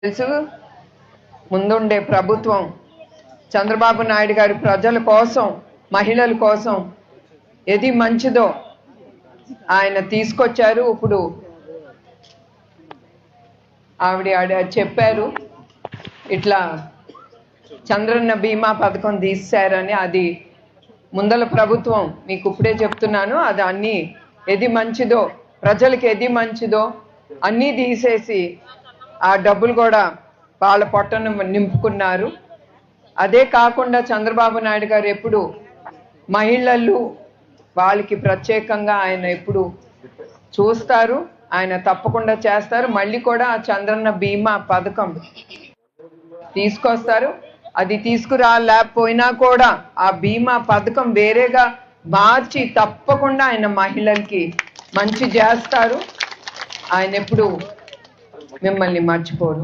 తెలుసు ముందుండే ప్రభుత్వం చంద్రబాబు నాయుడు గారి ప్రజల కోసం మహిళల కోసం ఏది మంచిదో ఆయన తీసుకొచ్చారు. ఇప్పుడు ఆవిడ చెప్పారు ఇట్లా చంద్రన్న బీమా పథకం తీశారని. అది ముందల ప్రభుత్వం మీకు ఇప్పుడే చెప్తున్నాను, అది అన్నీ ఏది మంచిదో ప్రజలకు ఏది మంచిదో అన్నీ తీసేసి ఆ డబ్బులు కూడా వాళ్ళ పొట్టను నింపుకున్నారు. అదే కాకుండా చంద్రబాబు నాయుడు గారు ఎప్పుడు మహిళలు వాళ్ళకి ప్రత్యేకంగా ఆయన ఎప్పుడు చూస్తారు, ఆయన తప్పకుండా చేస్తారు. మళ్ళీ కూడా ఆ చంద్రన్న బీమా పథకం తీసుకొస్తారు. అది తీసుకురాలేకపోయినా కూడా ఆ బీమా పథకం వేరేగా మార్చి తప్పకుండా ఆయన మహిళలకి మంచి చేస్తారు. ఆయన ఎప్పుడు మిమ్మల్ని మర్చిపోరు.